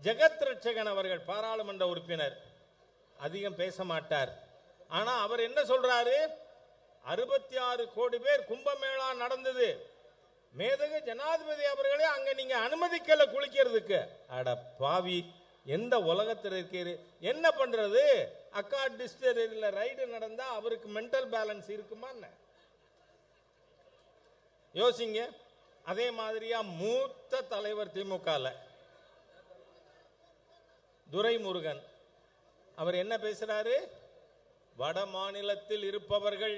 ஜெகத் ரட்சகன் அவர்கள் பாராளுமன்ற உறுப்பினர் அதிகம் பேச மாட்டார். ஆனா அவர் என்ன சொல்றாரு? 66 கோடி பேர் கும்பமேளா நடந்தது, மேதகு ஜனாதிபதி அவர்களே அங்க நீங்க அனுமதிக்கல குளிக்கிறதுக்கு. அட பாவி, எந்த உலகத்தில் இருக்கிறது? என்ன பண்றது? அக்கா டிஸ்டரியில ரைடு நடந்தா அவருக்கு மென்டல் பேலன்ஸ் இருக்குமா? யோசிங்க. அதே மாதிரியா மூத்த தலைவர் திமுகல துரைமுருகன் அவர் என்ன பேசுறாரு? வட மாநிலத்தில் இருப்பவர்கள்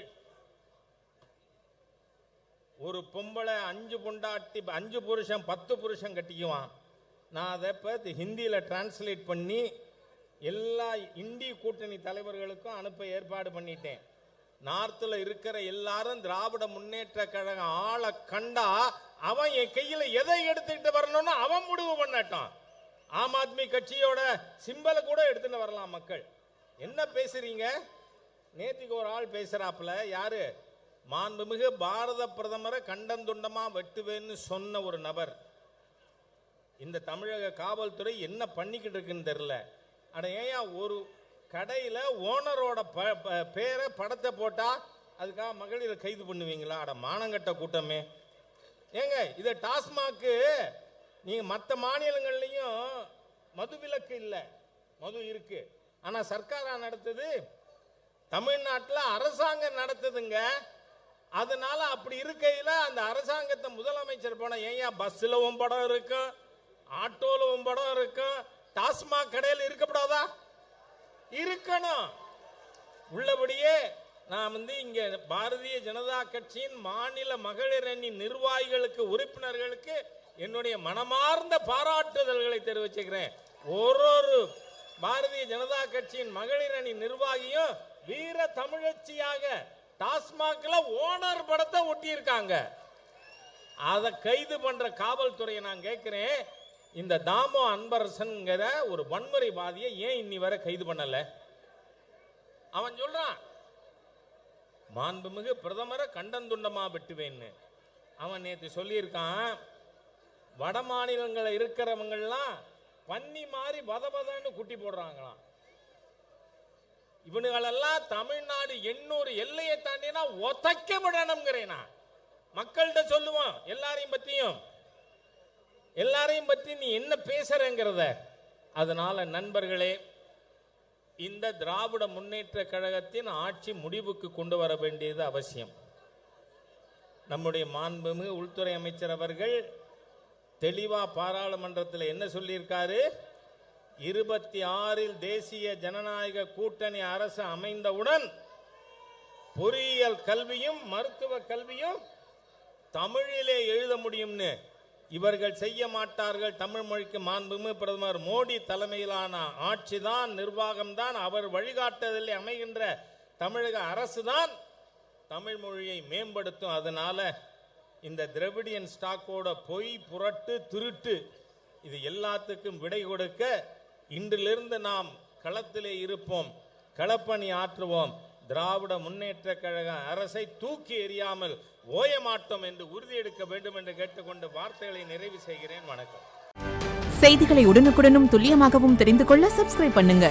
ஒரு பொம்பளை 5 பொண்டாட்டி 5 புருஷன் 10 புருஷன் கட்டிக்குவான். நான் அதை இப்போ ஹிந்தியில் டிரான்ஸ்லேட் பண்ணி எல்லா இந்திய கூட்டணி தலைவர்களுக்கும் அனுப்ப ஏற்பாடு பண்ணிட்டேன். நார்த்தில் இருக்கிற எல்லாரும் திராவிட முன்னேற்ற கழகம் ஆளை கண்டா அவன் என் கையில் எதை எடுத்துக்கிட்டு வரணும்னு அவன் முடிவு பண்ணட்டான். ஆம் ஆத்மி கட்சியோட சிம்பலை கூட எடுத்துட்டு வரலாம். மக்கள் என்ன பேசுறீங்க? நேற்றுக்கு ஒரு ஆள் பேசுறாப்புல, யாரு? மாண்புமிகு பாரத பிரதமரை கண்டந்துண்டமா வெட்டுவேன்னு சொன்ன ஒரு நபர். இந்த தமிழக காவல்துறை என்ன பண்ணிக்கிட்டு இருக்குன்னு தெரியல. அட ஏயா, ஒரு கடையில் ஓனரோட பேரை படத்தை போட்டா அதுக்காக மகளிரை கைது பண்ணுவீங்களா? அட மானங்கட்ட கூட்டமே. ஏங்க, இதை டாஸ்மாக்கு நீங்க மற்ற மாநிலங்கள்லையும் மது விலக்கு இல்லை, மது இருக்கு. ஆனா சர்க்காரா நடத்துது, தமிழ்நாட்டில் அரசாங்கம் நடத்துதுங்க. அதனால அப்படி இருக்கையில் அந்த அரசாங்கத்தை முதலமைச்சர் போன ஏன் பஸ்ல படம் இருக்கும், ஆட்டோல படம் இருக்கும், டாஸ்மாக் கடையில் இருக்கப்படாதா? இருக்கணும். உள்ளபடியே நான் இங்க பாரதிய ஜனதா கட்சியின் மாநில மகளிர் அணி நிர்வாகிகளுக்கு, உறுப்பினர்களுக்கு என்னுடைய மனமார்ந்த பாராட்டுதல்களை தெரிவிச்சுக்கிறேன். ஒரு பாரதிய ஜனதா கட்சியின் மகளிர் அணி நிர்வாகியும் வீர தமிழச்சியாக டாஸ்மாக்ல ஓனர் படத்தை ஒட்டி இருக்காங்க. அதை கைது பண்ற காவல்துறையை நான் கேட்கிறேன், இந்த தாமோ அன்பரசன்கிற ஒரு வன்முறைவாதியை ஏன் இன்னி வரை கைது பண்ணல? அவன் சொல்றான் மாண்புமிகு பிரதமரை கண்டந்துண்டமா வெட்டுவேன்னு. அவன் நேற்று சொல்லியிருக்கான், வட மாநிலங்களில் இருக்கிறவங்கெல்லாம் பன்னி மாதிரி வதவதன்னு குட்டி போடுறாங்களாம். இவனுங்களெல்லாம் தமிழ்நாடு 800 எல்லையை தாண்டினா ஒத்தைக்க விடணுங்கிறேனா மக்கள்கிட்ட சொல்லுவான். எல்லாரையும் பத்தி நீ என்ன பேசுறங்கிறத. அதனால நண்பர்களே, இந்த திராவிட முன்னேற்ற கழகத்தின் ஆட்சி முடிவுக்கு கொண்டு வர வேண்டியது அவசியம். நம்முடைய மாண்புமிகு உள்துறை அமைச்சர் அவர்கள் தெளிவா பாராளுமன்றத்தில் என்ன சொல்லியிருக்காரு? 26 தேசிய ஜனநாயக கூட்டணி அரசு அமைந்தவுடன் பொறியியல் கல்வியும் மருத்துவ கல்வியும் தமிழிலே எழுத முடியும்னு. இவர்கள் செய்ய மாட்டார்கள். தமிழ் மொழிக்கு மாண்புமிகு பிரதமர் மோடி தலைமையிலான ஆட்சி தான், நிர்வாகம் தான், அவர் வழிகாட்டுதலில் அமைகின்ற தமிழக அரசு தான் தமிழ் மொழியை மேம்படுத்தும். அதனால இந்த திராவிடியன் ஸ்டாக்கோட பொய், புரட்டு, திருட்டு இது எல்லாத்துக்கும் விடை கொடுக்க இன்றிலிருந்து நாம் களத்திலே இருப்போம், களப்பணி ஆற்றுவோம். திராவிட முன்னேற்ற கழக அரசை தூக்கி எறியாமல் ஓய மாட்டோம் என்று உறுதியெடுக்க வேண்டும் என்று கேட்டுக்கொண்டு வார்த்தைகளை நிறைவு செய்கிறேன். வணக்கம். செய்திகளை உடனுக்குடனும் துல்லியமாகவும் தெரிந்து கொள்ள சப்ஸ்கிரைப் பண்ணுங்க.